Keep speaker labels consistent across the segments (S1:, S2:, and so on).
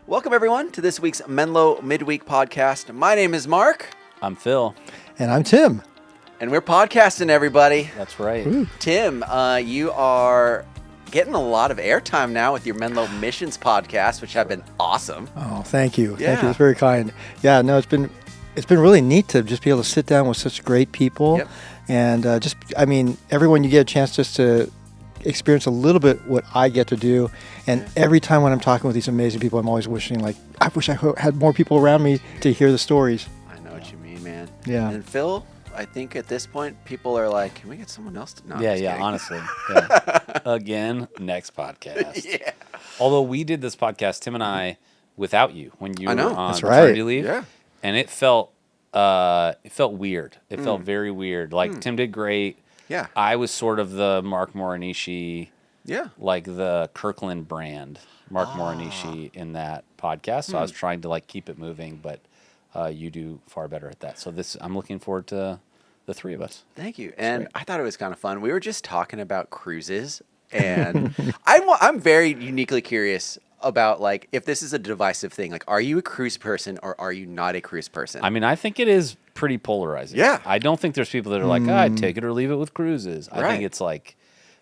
S1: Welcome, everyone, to this week's Menlo Midweek podcast. My name is Mark.
S2: I'm Phil.
S3: And I'm Tim.
S1: And we're podcasting, everybody.
S2: That's right.
S3: Ooh.
S1: Tim, you are getting a lot of airtime now with your Menlo Missions podcast, which have been awesome.
S3: Oh, thank you.
S1: Yeah.
S3: Thank you. It's very kind. Yeah, no, it's been really neat to just be able to sit down with such great people.
S1: Yep.
S3: And everyone you get a chance just to experience a little bit what I get to do. And every time when I'm talking with these amazing people, I'm always wishing, I wish I had more people around me to hear the stories.
S1: I know what you mean, man.
S3: Yeah.
S1: And Phil, I think at this point, people are like, can we get someone else to... No, I'm
S2: Yeah,
S1: just kidding.
S2: honestly. Yeah. Again, next podcast.
S1: Yeah.
S2: Although we did this podcast, Tim and I, without you when you
S1: I know.
S2: were on
S3: That's right.
S2: maternity leave.
S1: Yeah.
S2: And it felt weird. It felt very weird. Like Tim did great.
S1: Yeah.
S2: I was sort of the Mark Morinishi,
S1: Yeah.
S2: like the Kirkland brand, Mark Morinishi in that podcast. So I was trying to keep it moving, but you do far better at that. So I'm looking forward to the three of us.
S1: Thank you. And
S2: great.
S1: I thought it was kind of fun. We were just talking about cruises, and I'm very uniquely curious about if this is a divisive thing. Are you a cruise person or are you not a cruise person?
S2: I mean, I think it is pretty polarizing.
S1: Yeah.
S2: I don't think there's people that are like, I'd take it or leave it with cruises. I
S1: Right.
S2: think it's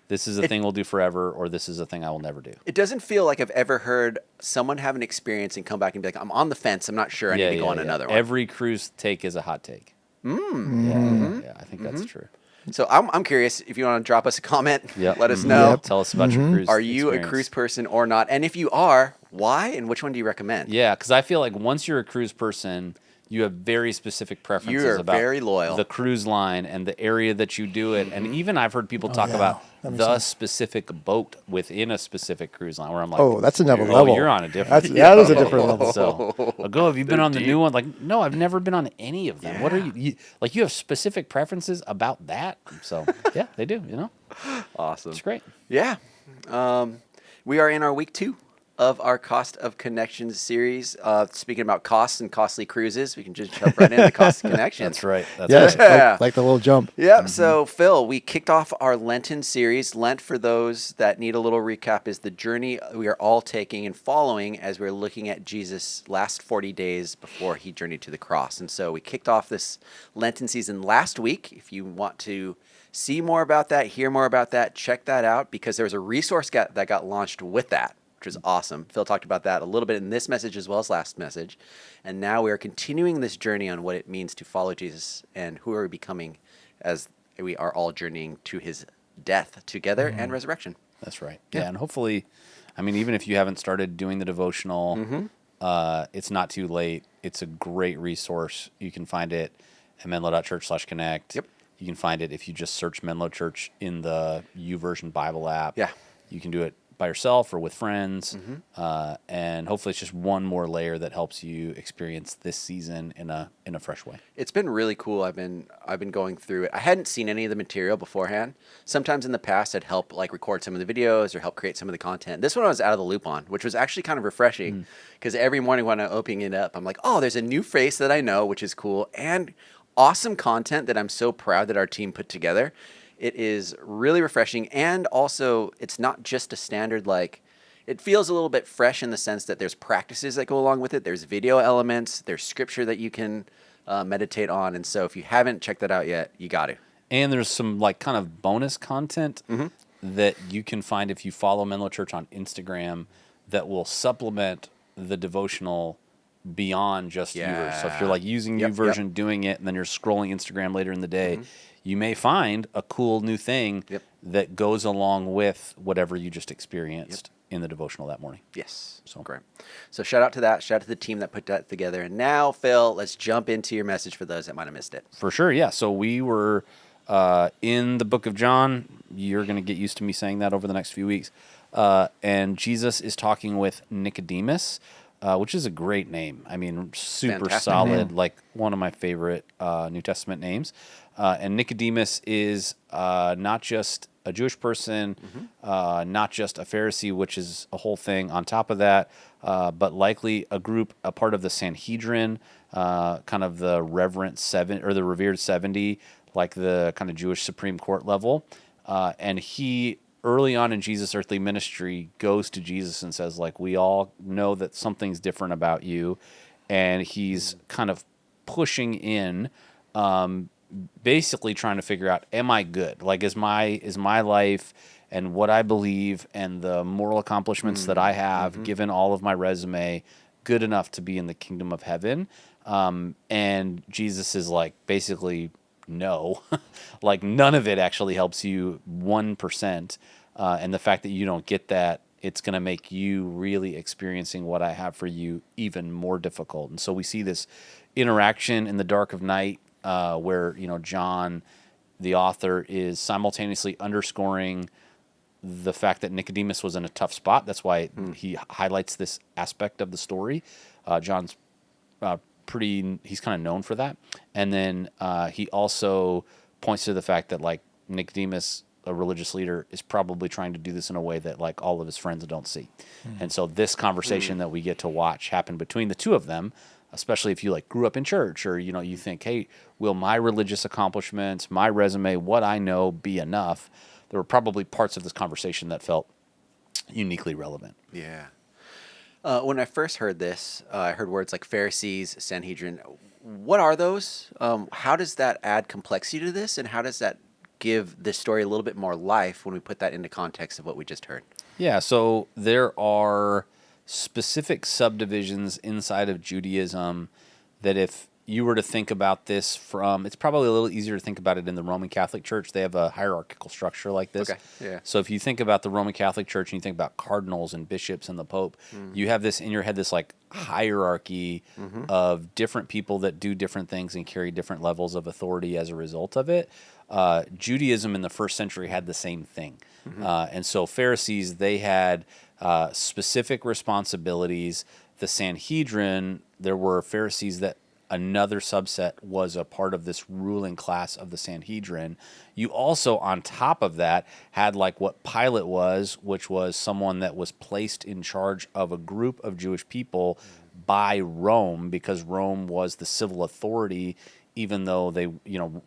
S2: this is a thing we'll do forever, or this is a thing I will never do.
S1: It doesn't feel like I've ever heard someone have an experience and come back and be like, I'm on the fence. I'm not sure. I need to go on another one.
S2: Every cruise take is a hot take. Yeah, I think that's true.
S1: So I'm curious if you want to drop us a comment.
S2: Yep.
S1: Let us know.
S3: Yep.
S2: Tell us about your cruise
S1: Are you
S2: experience.
S1: a cruise person or not? And if you are, why? And which one do you recommend?
S2: Yeah, because I feel like once you're a cruise person, you have very specific preferences
S1: You're
S2: about
S1: very loyal.
S2: the cruise line and the area that you do it. And even I've heard people talk
S3: yeah.
S2: about
S3: That makes
S2: the
S3: sense.
S2: specific boat within a specific cruise line, where I'm like,
S3: Oh, that's another
S2: oh,
S3: level.
S2: you're on a different
S3: That is a different level.
S2: So, go, have you been on the new one? No, I've never been on any of them. What are you have specific preferences about that? So, yeah, they do,
S1: Awesome.
S2: It's great.
S1: Yeah. We are in our week 2 of our Cost of Connections series. Speaking about costs and costly cruises, we can just jump right into Cost of Connections.
S2: That's right. That's
S3: Yes,
S2: right.
S1: Yeah.
S3: like the little jump.
S1: Yep. So, Phil, we kicked off our Lenten series. Lent, for those that need a little recap, is the journey we are all taking and following as we're looking at Jesus' last 40 days before he journeyed to the cross. And so we kicked off this Lenten season last week. If you want to see more about that, hear more about that, check that out, because there was a resource that got launched with that, which is awesome. Phil talked about that a little bit in this message as well as last message. And now we are continuing this journey on what it means to follow Jesus and who are we becoming as we are all journeying to his death together and resurrection.
S2: That's right.
S1: Yeah.
S2: Yeah, and hopefully, I mean, even if you haven't started doing the devotional, it's not too late. It's a great resource. You can find it at menlo.church/connect.
S1: Yep.
S2: You can find it if you just search Menlo Church in the YouVersion Bible app.
S1: Yeah.
S2: You can do it by yourself or with friends. And hopefully it's just one more layer that helps you experience this season in a fresh way.
S1: It's been really cool. I've been going through it. I hadn't seen any of the material beforehand. Sometimes in the past I'd help record some of the videos or help create some of the content. This one I was out of the loop on, which was actually kind of refreshing, because every morning when I'm opening it up, I'm like, oh, there's a new face that I know, which is cool, and awesome content that I'm so proud that our team put together. It is really refreshing, and also it's not just a standard, it feels a little bit fresh in the sense that there's practices that go along with it. There's video elements, there's scripture that you can meditate on, and so if you haven't checked that out yet, you got to.
S2: And there's some kind of bonus content that you can find if you follow Menlo Church on Instagram that will supplement the devotional beyond just YouVersion. So if you're using YouVersion, doing it, and then you're scrolling Instagram later in the day, you may find a cool new thing that goes along with whatever you just experienced in the devotional that morning.
S1: Yes.
S2: So
S1: Great. So shout out to that. Shout out to the team that put that together. And now, Phil, let's jump into your message for those that might have missed it.
S2: For sure, yeah. So we were in the book of John. You're going to get used to me saying that over the next few weeks. And Jesus is talking with Nicodemus, which is a great name. I mean, super
S1: Fantastic
S2: solid,
S1: name.
S2: one of my favorite New Testament names. And Nicodemus is not just a Jewish person, not just a Pharisee, which is a whole thing on top of that, but likely a part of the Sanhedrin, kind of the revered 70, like the kind of Jewish Supreme Court level. And he early on in Jesus' earthly ministry, goes to Jesus and says, like, we all know that something's different about you. And he's kind of pushing in, basically trying to figure out, am I good? Like, is my life and what I believe and the moral accomplishments that I have, given all of my resume, good enough to be in the kingdom of heaven? And Jesus is like, basically, no. Like, none of it actually helps you 1%. And the fact that you don't get that, it's going to make you really experiencing what I have for you even more difficult. And so we see this interaction in the dark of night, where, John, the author, is simultaneously underscoring the fact that Nicodemus was in a tough spot. That's why he highlights this aspect of the story. John's he's kind of known for that. And then he also points to the fact that, like, Nicodemus, a religious leader, is probably trying to do this in a way that, like, all of his friends don't see. And so this conversation that we get to watch happen between the two of them, especially if you, like, grew up in church, or, you think, hey, will my religious accomplishments, my resume, what I know be enough? There were probably parts of this conversation that felt uniquely relevant.
S1: Yeah. When I first heard this, I heard words like Pharisees, Sanhedrin. What are those? How does that add complexity to this? And how does that give this story a little bit more life when we put that into context of what we just heard?
S2: Yeah, so there are specific subdivisions inside of Judaism that, if you were to think about this from, it's probably a little easier to think about it in the Roman Catholic Church. They have a hierarchical structure like this.
S1: Okay, yeah.
S2: So if you think about the Roman Catholic Church and you think about cardinals and bishops and the Pope, you have this in your head, this, like, hierarchy of different people that do different things and carry different levels of authority as a result of it. Judaism in the first century had the same thing. And so Pharisees, they had specific responsibilities. The Sanhedrin, there were Pharisees that another subset was a part of this ruling class of the Sanhedrin. You also, on top of that, had, like, what Pilate was, which was someone that was placed in charge of a group of Jewish people by Rome, because Rome was the civil authority, even though they,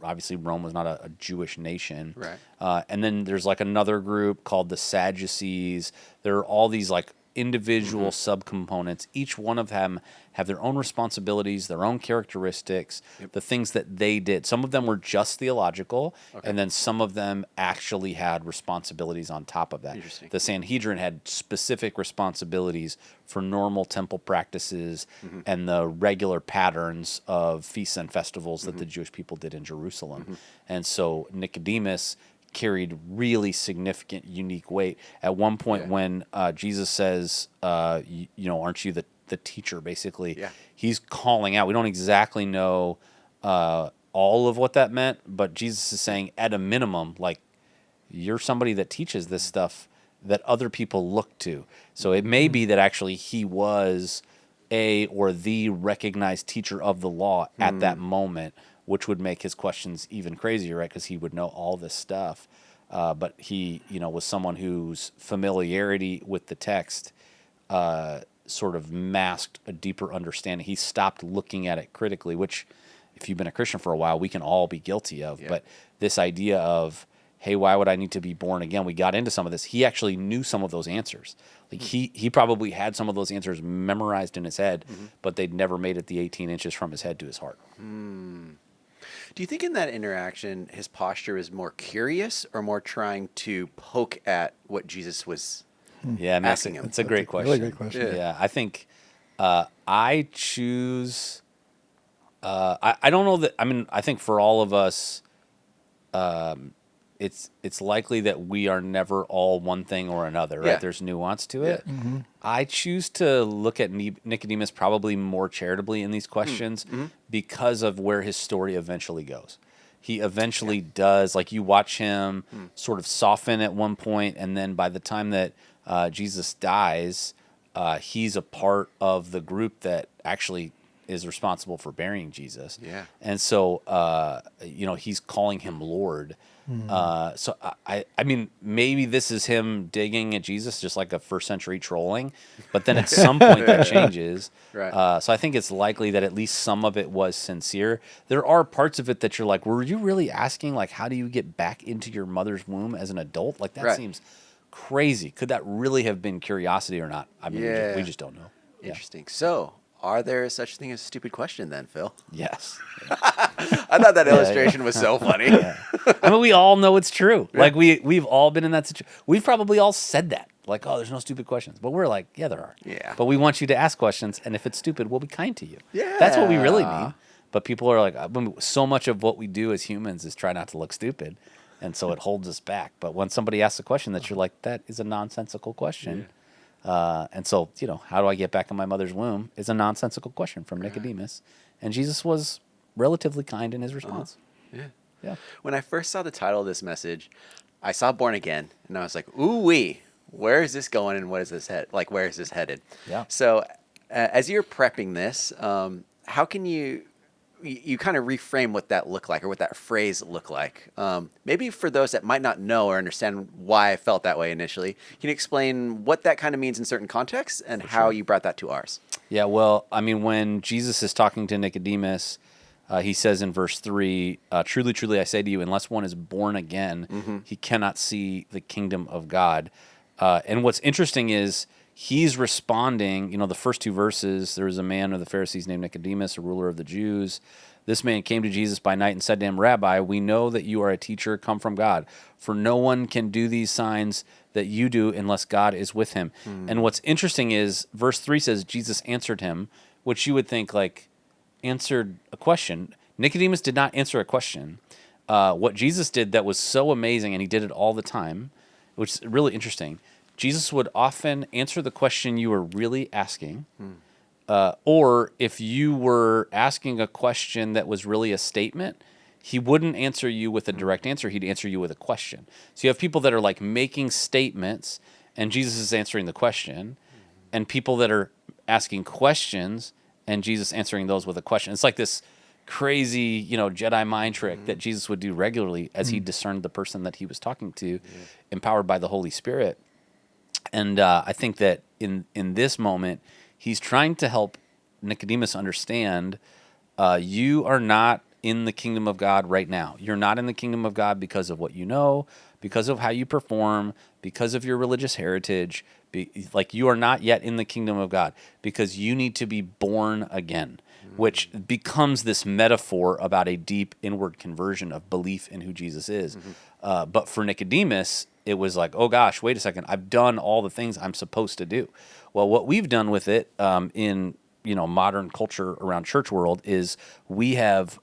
S2: obviously Rome was not a Jewish nation.
S1: Right.
S2: And then there's, like, another group called the Sadducees. There are all these, like, individual subcomponents. Each one of them have their own responsibilities, their own characteristics, the things that they did. Some of them were just theological, and then some of them actually had responsibilities on top of that.
S1: Interesting.
S2: The Sanhedrin had specific responsibilities for normal temple practices and the regular patterns of feasts and festivals that the Jewish people did in Jerusalem. And so Nicodemus carried really significant, unique weight. At one point, when Jesus says, aren't you the teacher, basically, he's calling out. We don't exactly know all of what that meant, but Jesus is saying, at a minimum, like, you're somebody that teaches this stuff that other people look to. So it may be that actually he was or the recognized teacher of the law at that moment, which would make his questions even crazier, right? Because he would know all this stuff. But he, was someone whose familiarity with the text sort of masked a deeper understanding. He stopped looking at it critically, which, if you've been a Christian for a while, we can all be guilty of. But this idea of, hey, why would I need to be born again? We got into some of this. He actually knew some of those answers. Like, he probably had some of those answers memorized in his head, but they'd never made it the 18 inches from his head to his heart.
S1: Do you think in that interaction, his posture is more curious or more trying to poke at what Jesus was asking him?
S2: It's a great question.
S3: Really great question.
S2: Yeah, I think I choose. I don't know that. I mean, I think for all of us, it's likely that we are never all one thing or another, right?
S1: Yeah.
S2: There's nuance to it. I choose to look at Nicodemus probably more charitably in these questions because of where his story eventually goes. He eventually does, like, you watch him sort of soften at one point, and then by the time that Jesus dies, he's a part of the group that actually is responsible for burying Jesus.
S1: Yeah.
S2: And so, he's calling him Lord. So I mean, maybe this is him digging at Jesus, just like a first century trolling, but then at some point that changes.
S1: Right.
S2: So I think it's likely that at least some of it was sincere. There are parts of it that you're like, were you really asking, like, how do you get back into your mother's womb as an adult? Like, that seems crazy. Could that really have been curiosity or not? I mean, we just don't know. Yeah.
S1: Interesting. So, are there such thing as a stupid question then, Phil?
S2: Yes.
S1: I thought that illustration was so funny.
S2: I mean, we all know it's true. Like we've all been in that situation. We've probably all said that. Like, oh, there's no stupid questions. But we're like, yeah, there are.
S1: Yeah.
S2: But we want you to ask questions, and if it's stupid, we'll be kind to you.
S1: Yeah.
S2: That's what we really mean. But people are like, so much of what we do as humans is try not to look stupid, and so it holds us back. But when somebody asks a question that you're like, that is a nonsensical question. And so, how do I get back in my mother's womb is a nonsensical question from Nicodemus. And Jesus was relatively kind in his response. Yeah.
S1: When I first saw the title of this message, I saw Born Again, and I was like, ooh-wee, where is this going and where is this headed?
S2: Yeah.
S1: So as you're prepping this, how can you kind of reframe what that looked like or what that phrase looked like? Maybe for those that might not know or understand why I felt that way initially, can you explain what that kind of means in certain contexts and how you brought that to ours?
S2: Yeah, well, I mean, when Jesus is talking to Nicodemus, he says in verse 3, truly, truly, I say to you, unless one is born again, he cannot see the kingdom of God. And what's interesting is he's responding, the first two verses, there was a man of the Pharisees named Nicodemus, a ruler of the Jews. This man came to Jesus by night and said to him, Rabbi, we know that you are a teacher come from God, for no one can do these signs that you do unless God is with him. And what's interesting is verse 3 says, Jesus answered him, which you would think answered a question. Nicodemus did not answer a question. What Jesus did that was so amazing, and he did it all the time, which is really interesting. Jesus would often answer the question you were really asking, or if you were asking a question that was really a statement, he wouldn't answer you with a direct answer. He'd answer you with a question. So you have people that are like making statements, and Jesus is answering the question, and people that are asking questions, and Jesus answering those with a question. It's like this crazy, Jedi mind trick that Jesus would do regularly as he discerned the person that he was talking to, empowered by the Holy Spirit. And I think that in this moment, he's trying to help Nicodemus understand you are not in the kingdom of God right now. You're not in the kingdom of God because of what you know, because of how you perform, because of your religious heritage. You are not yet in the kingdom of God because you need to be born again, which becomes this metaphor about a deep inward conversion of belief in who Jesus is. But for Nicodemus, it was like, oh gosh, wait a second, I've done all the things I'm supposed to do. Well, what we've done with it in modern culture around church world is we have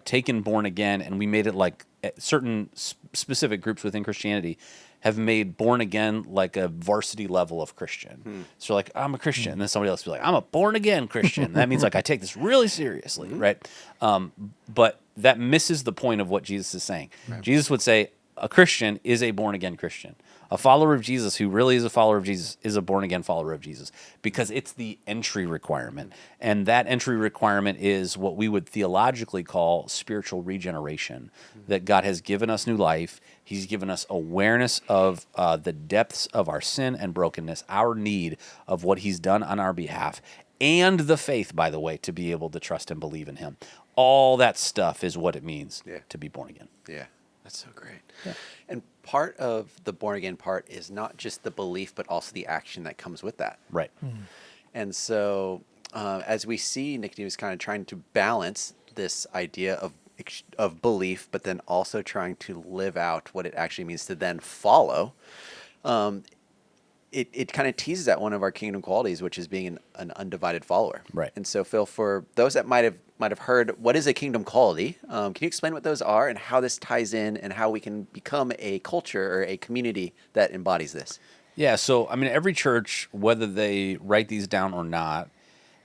S2: taken born again and we made it like certain specific groups within Christianity have made born again like a varsity level of Christian. So like, I'm a Christian. And then somebody else will be like, I'm a born again Christian. That means like I take this really seriously, right? But that misses the point of what Jesus is saying. Right. Jesus would say a Christian is a born again Christian. A follower of Jesus who really is a follower of Jesus is a born again follower of Jesus because it's the entry requirement. And that entry requirement is what we would theologically call spiritual regeneration, that God has given us new life. He's given us awareness of the depths of our sin and brokenness, our need of what he's done on our behalf, and the faith, by the way, to be able to trust and believe in him. All that stuff is what it means to be born again.
S1: Yeah, that's so great.
S2: Yeah.
S1: And part of the born again part is not just the belief, but also the action that comes with that.
S2: Right.
S1: And so as we see Nicodemus kind of trying to balance this idea of belief, but then also trying to live out what it actually means to then follow, it kind of teases at one of our kingdom qualities, which is being an undivided follower.
S2: Right.
S1: And so, Phil, for those that might have heard, what is a kingdom quality? Can you explain what those are and how this ties in and how we can become a culture or a community that embodies this?
S2: Yeah, so, I mean, every church, whether they write these down or not,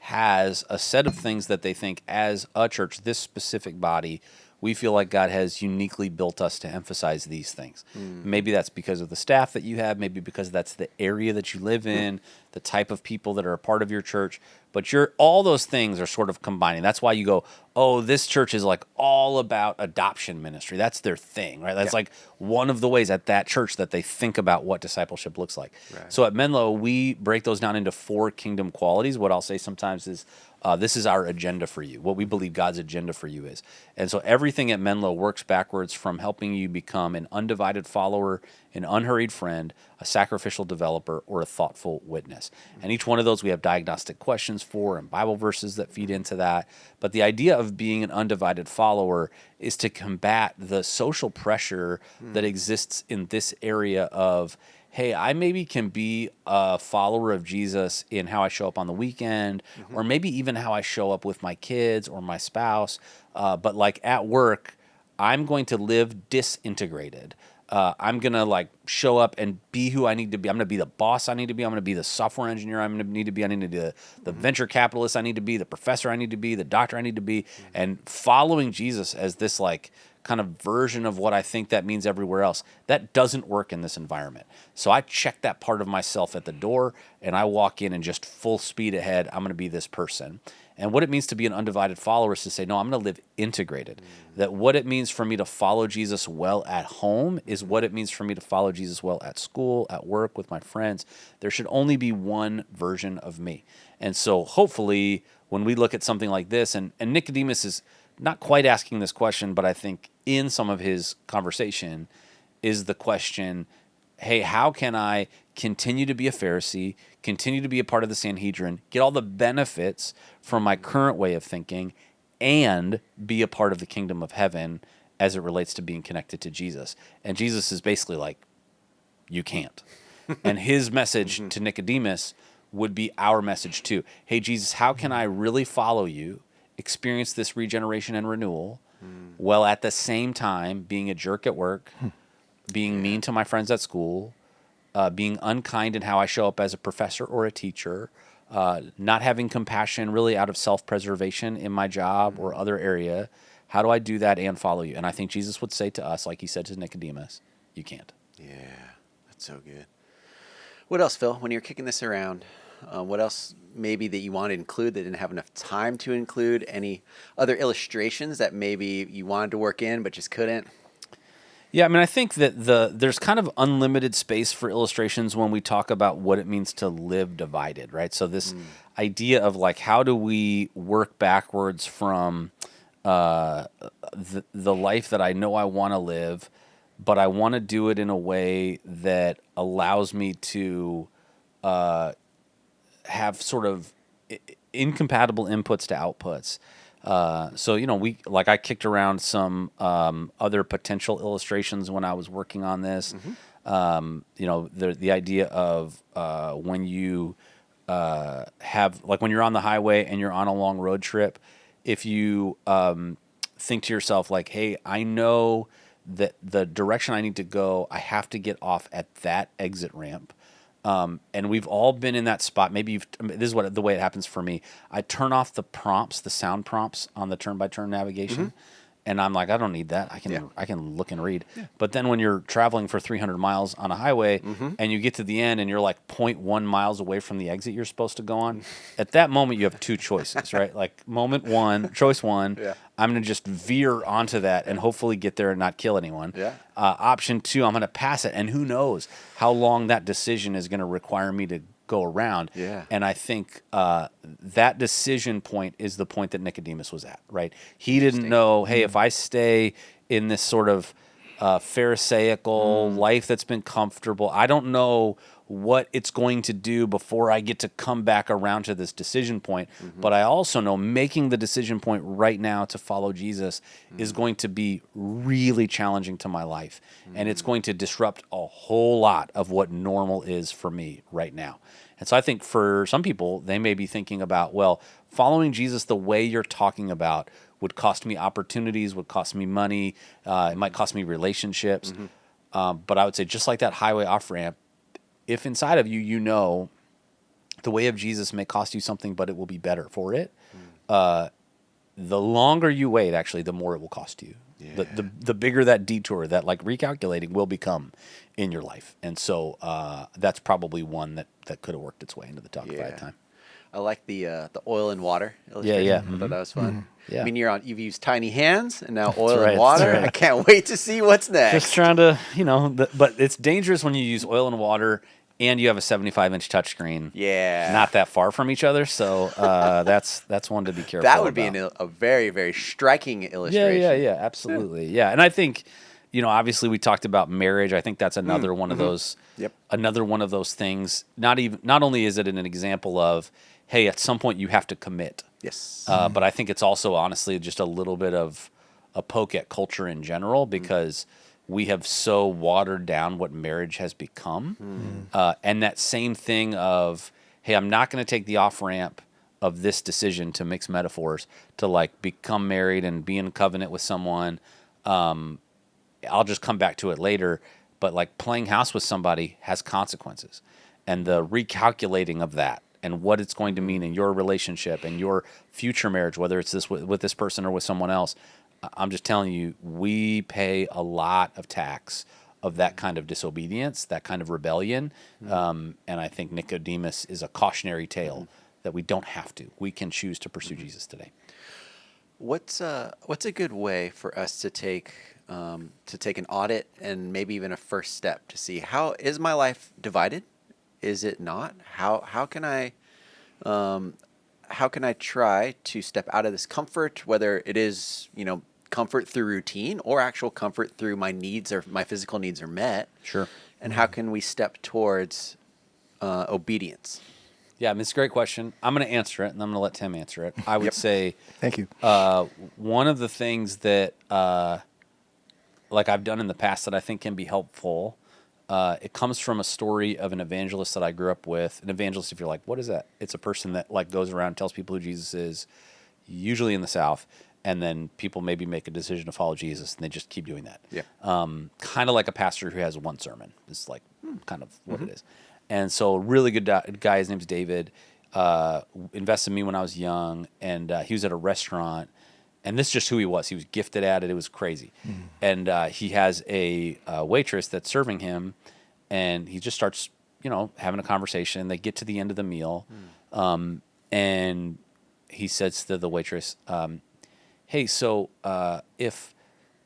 S2: has a set of things that they think as a church, this specific body, we feel like God has uniquely built us to emphasize these things. Maybe that's because of the staff that you have, maybe because that's the area that you live in, the type of people that are a part of your church. But all those things are sort of combining. That's why you go, oh, this church is like all about adoption ministry. That's their thing, right? That's like one of the ways at that church that they think about what discipleship looks like. Right. So at Menlo, we break those down into 4 kingdom qualities. What I'll say sometimes is, this is our agenda for you, what we believe God's agenda for you is. And so everything at Menlo works backwards from helping you become an undivided follower, an unhurried friend, a sacrificial developer, or a thoughtful witness. And each one of those we have diagnostic questions for and Bible verses that feed into that. But the idea of being an undivided follower is to combat the social pressure that exists in this area of, hey, I maybe can be a follower of Jesus in how I show up on the weekend, or maybe even how I show up with my kids or my spouse. But like at work, I'm going to live disintegrated. I'm going to like show up and be who I need to be. I'm going to be the boss I need to be. I'm going to be the software engineer I need to be. I need to be the venture capitalist I need to be, the professor I need to be, the doctor I need to be. And following Jesus as this like kind of version of what I think that means everywhere else, that doesn't work in this environment. So I check that part of myself at the door and I walk in and just full speed ahead. I'm going to be this person. And what it means to be an undivided follower is to say, no, I'm going to live integrated. That what it means for me to follow Jesus well at home is what it means for me to follow Jesus well at school, at work, with my friends. There should only be one version of me. And so hopefully when we look at something like this, and Nicodemus is not quite asking this question, but I think in some of his conversation is the question, hey, how can I continue to be a Pharisee, continue to be a part of the Sanhedrin, get all the benefits from my current way of thinking, and be a part of the kingdom of heaven as it relates to being connected to Jesus? And Jesus is basically like, you can't. And his message to Nicodemus would be our message too. Hey, Jesus, how can I really follow you, experience this regeneration and renewal, while at the same time being a jerk at work, being mean to my friends at school, being unkind in how I show up as a professor or a teacher, not having compassion really out of self-preservation in my job or other area? How do I do that and follow you? And I think Jesus would say to us, like he said to Nicodemus, you can't.
S1: Yeah, that's so good. What else, Phil, when you're kicking this around, what else maybe that you want to include that didn't have enough time to include? Any other illustrations that maybe you wanted to work in but just couldn't?
S2: Yeah, I mean, I think that there's kind of unlimited space for illustrations when we talk about what it means to live divided, right? So this idea of like, how do we work backwards from the life that I know I want to live, but I want to do it in a way that allows me to have sort of incompatible inputs to outputs. So, you know, I kicked around some other potential illustrations when I was working on this. You know, the idea of when you have, like when you're on the highway and you're on a long road trip, if you think to yourself like, hey, I know that the direction I need to go, I have to get off at that exit ramp. And we've all been in that spot. Maybe this is the way it happens for me. I turn off the prompts, the sound prompts on the turn-by-turn navigation, and I'm like, I don't need that. I can look and read. Yeah. But then when you're traveling for 300 miles on a highway and you get to the end and you're like 0.1 miles away from the exit you're supposed to go on, at that moment you have two choices, right? Like choice one, I'm going to just veer onto that and hopefully get there and not kill anyone. Yeah. Option two, I'm going to pass it, and who knows how long that decision is going to require me to go around. Yeah. And I think that decision point is the point that Nicodemus was at, right? He didn't know, hey, if I stay in this sort of Pharisaical life that's been comfortable, I don't know what it's going to do before I get to come back around to this decision point. But I also know making the decision point right now to follow Jesus is going to be really challenging to my life. And it's going to disrupt a whole lot of what normal is for me right now. And so I think for some people, they may be thinking about, well, following Jesus the way you're talking about would cost me opportunities, would cost me money, it might cost me relationships. But I would say just like that highway off-ramp, if inside of you, you know the way of Jesus may cost you something, but it will be better for it, the longer you wait, actually, the more it will cost you. Yeah. The bigger that detour, that like recalculating will become in your life. And so that's probably one that could have worked its way into the talk if I had time.
S1: I like the oil and water illustration.
S2: Yeah.
S1: I thought that was fun.
S2: Yeah.
S1: I mean, you've used tiny hands and now oil and water. Right. I can't wait to see what's next.
S2: Just trying to, but it's dangerous when you use oil and water and you have a 75-inch touchscreen. Yeah. Not that far from each other. So that's one to be careful about.
S1: That would be a very, very striking illustration.
S2: Yeah, absolutely. Yeah. And I think, obviously we talked about marriage. I think that's another one of those.
S1: Yep.
S2: Another one of those things. Not only is it an example of, hey, at some point you have to commit.
S1: Yes.
S2: But I think it's also honestly just a little bit of a poke at culture in general, because we have so watered down what marriage has become. And that same thing of, hey, I'm not going to take the off ramp of this decision, to mix metaphors, to like become married and be in covenant with someone. I'll just come back to it later. But like playing house with somebody has consequences, and the recalculating of that and what it's going to mean in your relationship and your future marriage, whether it's this with this person or with someone else. I'm just telling you, we pay a lot of tax of that kind of disobedience, that kind of rebellion. And I think Nicodemus is a cautionary tale that we don't have to. We can choose to pursue Jesus today.
S1: What's a good way for us to take an audit and maybe even a first step to see, how is my life divided? Is it not? How can I try to step out of this comfort, whether it is, comfort through routine or actual comfort through my needs, or my physical needs are met?
S2: Sure.
S1: And how can we step towards obedience?
S2: Yeah, I mean, it's a great question. I'm going to answer it, and I'm going to let Tim answer it. I would say,
S3: Thank you.
S2: one of the things that, like I've done in the past that I think can be helpful, it comes from a story of an evangelist that I grew up with. An evangelist, if you're like, what is that? It's a person that like goes around and tells people who Jesus is, usually in the South, and then people maybe make a decision to follow Jesus, and they just keep doing that.
S1: Yeah.
S2: Kind of like a pastor who has one sermon. It's like kind of what it is. And so a really good guy, his name's David, invested in me when I was young, and he was at a restaurant, and this is just who he was. He was gifted at it. It was crazy. And he has a waitress that's serving him, and he just starts, having a conversation. They get to the end of the meal, and he says to the waitress, hey, so if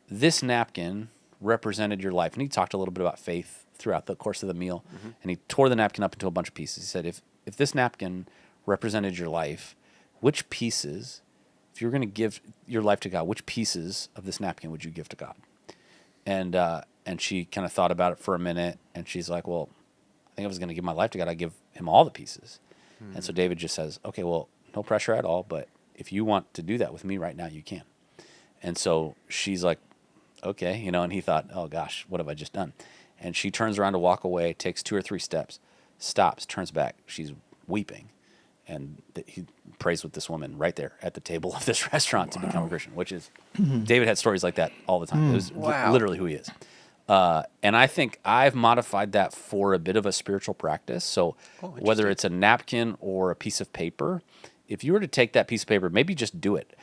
S2: this napkin represented your life, and he talked a little bit about faith throughout the course of the meal, and he tore the napkin up into a bunch of pieces. He said, if this napkin represented your life, which pieces, if you were going to give your life to God, which pieces of this napkin would you give to God? And she kind of thought about it for a minute, and she's like, well, I think I was going to give my life to God. I'd give him all the pieces. And so David just says, okay, well, no pressure at all, but if you want to do that with me right now, you can. And so she's like, okay, and he thought, oh gosh, what have I just done? And she turns around to walk away, takes 2 or 3 steps, stops, turns back. She's weeping. And he prays with this woman right there at the table of this restaurant to become a Christian, which is, David had stories like that all the time. It was literally who he is. And I think I've modified that for a bit of a spiritual practice. So whether it's a napkin or a piece of paper, if you were to take that piece of paper, maybe just do it.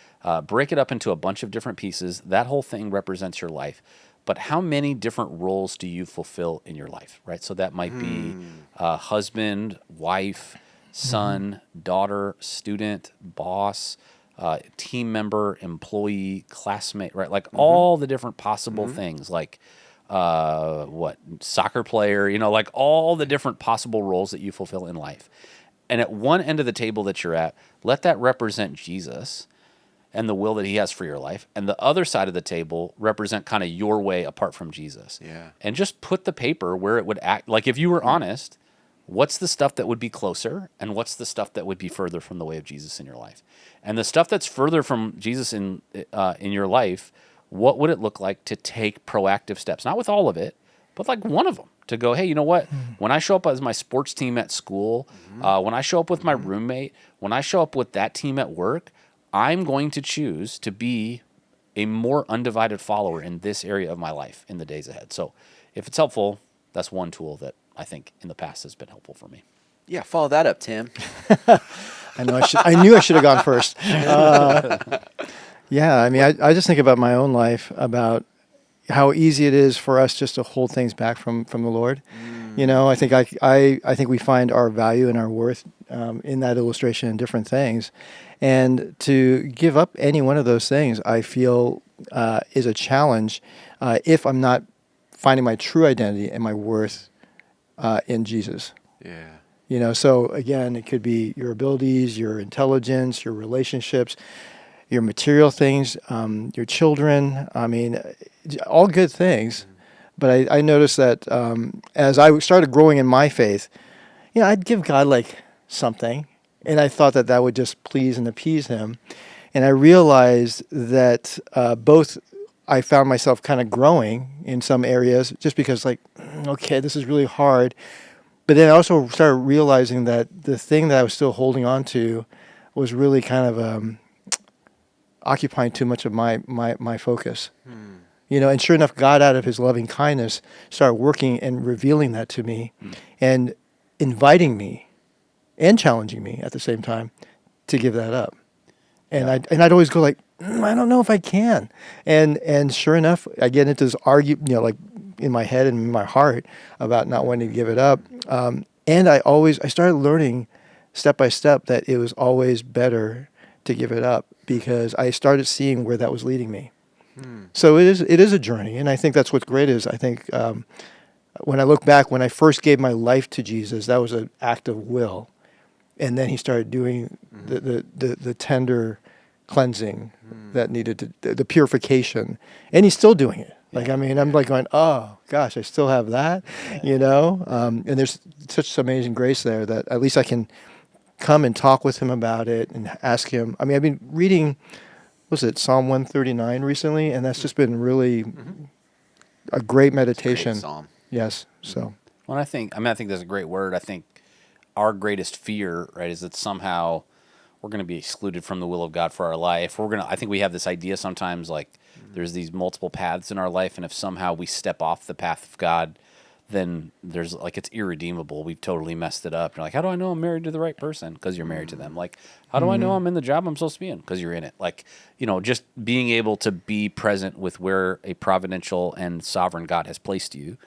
S2: Break it up into a bunch of different pieces. That whole thing represents your life. But how many different roles do you fulfill in your life, right? So that might be husband, wife, son, daughter, student, boss, team member, employee, classmate, right? Like all the different possible things, like soccer player, like all the different possible roles that you fulfill in life. And at one end of the table that you're at, let that represent Jesus and the will that he has for your life. And the other side of the table represent kind of your way apart from Jesus.
S1: Yeah.
S2: And just put the paper where it would act. Like if you were honest, what's the stuff that would be closer and what's the stuff that would be further from the way of Jesus in your life? And the stuff that's further from Jesus in your life, what would it look like to take proactive steps? Not with all of it, but like one of them. To go, hey, you know what? When I show up as my sports team at school, when I show up with my roommate, when I show up with that team at work, I'm going to choose to be a more undivided follower in this area of my life in the days ahead. So if it's helpful, that's one tool that I think in the past has been helpful for me.
S1: Yeah, follow that up, Tim.
S3: I knew I should have gone first. Yeah, I mean, I just think about my own life, about how easy it is for us just to hold things back from the Lord. I think I think we find our value and our worth in that illustration in different things, and to give up any one of those things, I feel is a challenge if I'm not finding my true identity and my worth in Jesus.
S1: Yeah.
S3: So again, it could be your abilities, your intelligence, your relationships, your material things, your children. I mean, all good things. But I noticed that as I started growing in my faith, I'd give God like something, and I thought that that would just please and appease Him. And I realized that both I found myself kind of growing in some areas just because, like, okay, this is really hard. But then I also started realizing that the thing that I was still holding on to was really kind of occupying too much of my focus. And sure enough, God, out of His loving kindness, started working and revealing that to me, and inviting me and challenging me at the same time to give that up. And I'd always go like, I don't know if I can. And sure enough, I get into this like in my head and in my heart about not wanting to give it up. And I started learning step by step that it was always better to give it up, because I started seeing where that was leading me. So it is a journey, and I think that's what's great is I think when I look back, when I first gave my life to Jesus, that was an act of will, and then He started doing the tender cleansing that needed the purification, and He's still doing it. Like, I mean, I'm like going, oh gosh, I still have that, and there's such amazing grace there that at least I can come and talk with Him about it and ask Him. I mean, I've been reading, was it Psalm 139 recently, and that's just been really a great meditation.
S1: Great psalm.
S3: Yes. So.
S2: Well, I think that's a great word. I think our greatest fear, right, is that somehow we're going to be excluded from the will of God for our life. I think we have this idea sometimes like there's these multiple paths in our life, and if somehow we step off the path of God, then there's like, it's irredeemable. We've totally messed it up. You're like, how do I know I'm married to the right person? Because you're married to them. Like, how do I know I'm in the job I'm supposed to be in? Because you're in it. Like, just being able to be present with where a providential and sovereign God has placed you.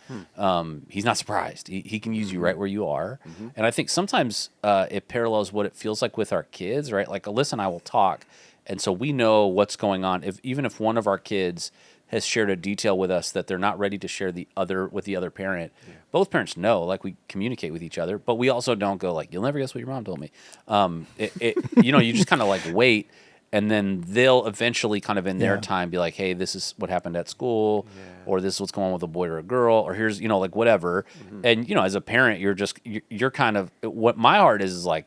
S2: He's not surprised. He can use you right where you are. And I think sometimes it parallels what it feels like with our kids, right? Like Alyssa and I will talk, and so we know what's going on. Even if one of our kids has shared a detail with us that they're not ready to share with the other parent. Yeah. Both parents know, like, we communicate with each other, but we also don't go like, you'll never guess what your mom told me. You just kind of like wait, and then they'll eventually kind of in their time be like, hey, this is what happened at school, or this is what's going on with a boy or a girl, or here's, like whatever. And, as a parent, you're kind of, what my heart is like,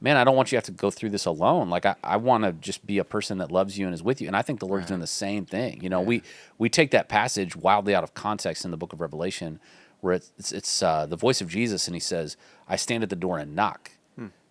S2: man, I don't want you to have to go through this alone. Like, I want to just be a person that loves you and is with you. And I think the Lord's doing the same thing. We take that passage wildly out of context in the book of Revelation, where it's the voice of Jesus, and He says, I stand at the door and knock.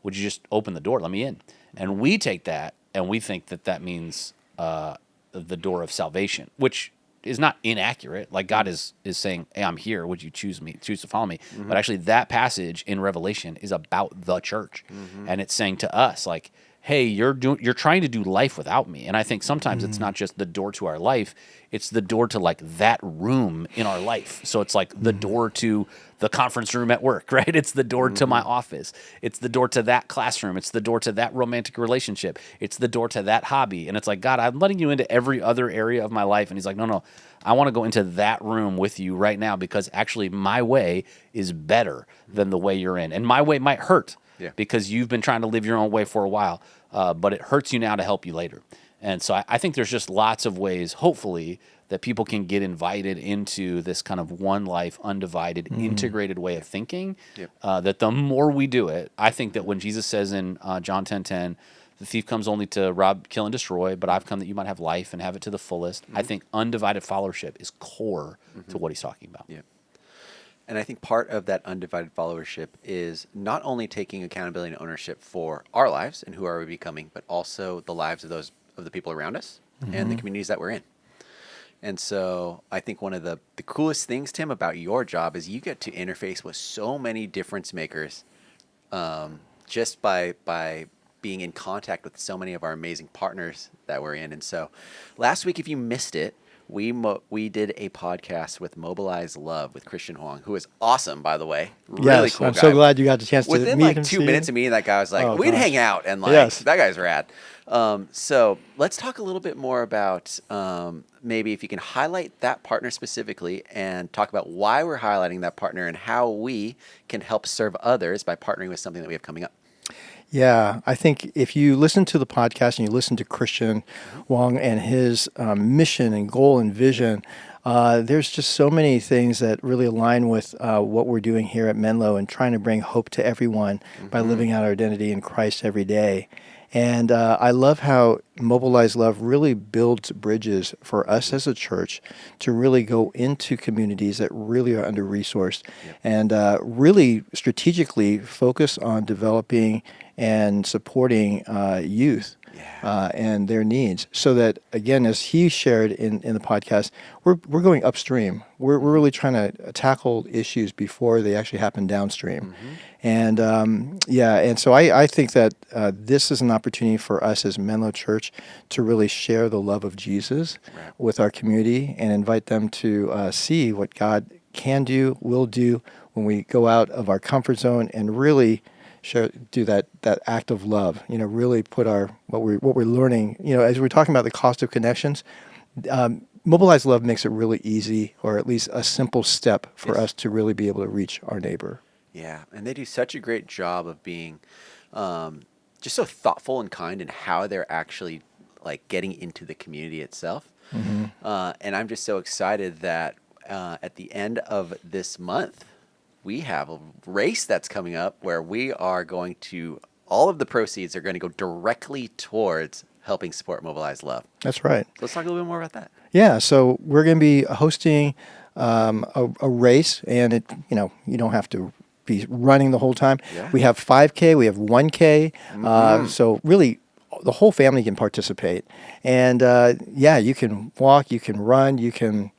S2: Would you just open the door? Let me in. And we take that, and we think that means the door of salvation, which is not inaccurate. Like, God is saying, hey, I'm here. Would you choose to follow me? But actually, that passage in Revelation is about the church. And it's saying to us, like, hey, you're trying to do life without me. And I think sometimes it's not just the door to our life, it's the door to like that room in our life. So it's like the door to the conference room at work, right? It's the door to my office. It's the door to that classroom. It's the door to that romantic relationship. It's the door to that hobby. And it's like, God, I'm letting you into every other area of my life. And He's like, no, I want to go into that room with you right now, because actually my way is better than the way you're in. And my way might hurt because you've been trying to live your own way for a while, but it hurts you now to help you later. And so I think there's just lots of ways, hopefully, that people can get invited into this kind of one life, undivided, integrated way of thinking, that the more we do it, I think that when Jesus says in John 10:10, the thief comes only to rob, kill, and destroy, but I've come that you might have life and have it to the fullest. I think undivided followership is core to what He's talking about.
S1: Yeah. And I think part of that undivided followership is not only taking accountability and ownership for our lives and who are we becoming, but also the lives of the people around us and the communities that we're in. And so I think one of the coolest things, Tim, about your job is you get to interface with so many difference makers just by being in contact with so many of our amazing partners that we're in. And so last week, if you missed it, we did a podcast with Mobilize Love with Christian Wong, who is awesome, by the way. Really cool
S3: I'm
S1: guy.
S3: so glad you got the chance to meet him.
S1: Within like 2 minutes of meeting that guy, I was like, we'd hang out, and like that guy's rad. So let's talk a little bit more about maybe if you can highlight that partner specifically and talk about why we're highlighting that partner and how we can help serve others by partnering with something that we have coming up.
S3: Yeah, I think if you listen to the podcast and you listen to Christian Wong and his mission and goal and vision, There's just so many things that really align with what we're doing here at Menlo and trying to bring hope to everyone by living out our identity in Christ every day. And I love how Mobilize Love really builds bridges for us as a church to really go into communities that really are under-resourced and really strategically focus on developing and supporting youth and their needs. So that, again, as he shared in the podcast, we're going upstream. We're really trying to tackle issues before they actually happen downstream. And and so I think that this is an opportunity for us as Menlo Church to really share the love of Jesus with our community and invite them to see what God can do, will do when we go out of our comfort zone and really do that act of love. Really put what we're learning. As we're talking about the cost of connections. Mobilize Love makes it really easy, or at least a simple step for us to really be able to reach our neighbor.
S1: Yeah, and they do such a great job of being just so thoughtful and kind in how they're actually like getting into the community itself. And I'm just so excited that at the end of this month, we have a race that's coming up where we are going to, all of the proceeds are going to go directly towards helping support Mobilize Love.
S3: That's right.
S1: So let's talk a little bit more about that.
S3: Yeah, so we're going to be hosting a race, and you don't have to be running the whole time.
S1: Yeah.
S3: We have 5K, we have 1K, so really the whole family can participate. And you can walk, you can run, you can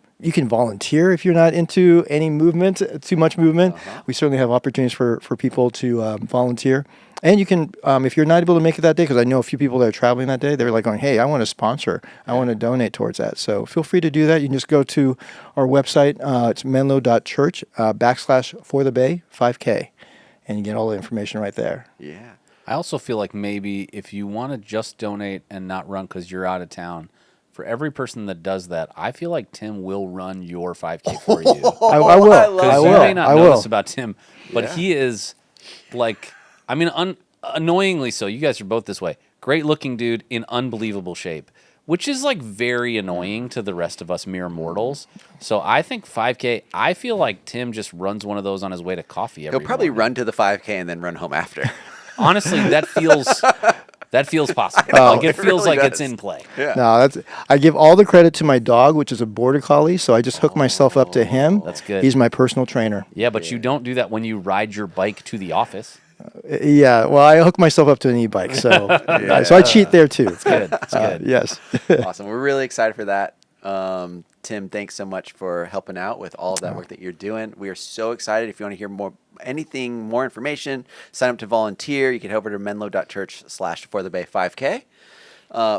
S3: volunteer if you're not into any movement, too much movement. We certainly have opportunities for people to volunteer. And you can, if you're not able to make it that day, because I know a few people that are traveling that day, they're like going, hey, I want to sponsor. I want to donate towards that. So feel free to do that. You can just go to our website. It's menlo.church /for the Bay 5K. And you get all the information right there.
S1: Yeah.
S2: I also feel like maybe if you want to just donate and not run because you're out of town, for every person that does that, I feel like Tim will run your 5K for you.
S3: I will.
S2: Because you may not
S3: I
S2: know
S3: will.
S2: this about Tim, but he is like, I mean, annoyingly so. You guys are both this way. Great looking dude in unbelievable shape, which is like very annoying to the rest of us mere mortals. So I think 5K, I feel like Tim just runs one of those on his way to coffee every
S1: He'll probably
S2: morning.
S1: run to the 5K and then run home after.
S2: Honestly, that feels possible. Like it feels
S1: really
S2: like it's
S1: does.
S2: in play.
S1: Yeah.
S3: No, I give all the credit to my dog, which is a border collie. So I just hook myself up to him.
S2: That's good.
S3: He's my personal trainer.
S2: Yeah, but you don't do that when you ride your bike to the office.
S3: Yeah, well, I hook myself up to an e-bike, so so I cheat there too. It's
S2: Good. It's good.
S3: Yes.
S1: Awesome. We're really excited for that. Tim, thanks so much for helping out with all of that work that you're doing. We are so excited. If you want to hear more information, sign up to volunteer. You can head over to menlo.church /for the Bay 5K.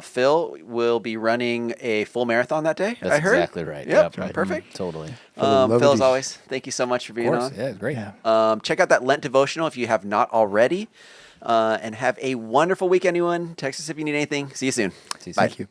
S1: Phil will be running a full marathon that day.
S2: That's
S1: I heard.
S2: exactly right.
S1: Yep.
S2: Right.
S1: Perfect.
S2: Totally.
S3: love of
S1: Phil, as
S3: these-
S1: always, thank you so much for being
S2: Of course.
S1: on.
S2: Yeah, it's great.
S3: Yeah.
S1: Check out that Lent devotional if you have not already. And have a wonderful week, anyone. Text us if you need anything. See you soon.
S2: See you soon.
S1: Bye.
S3: Thank you.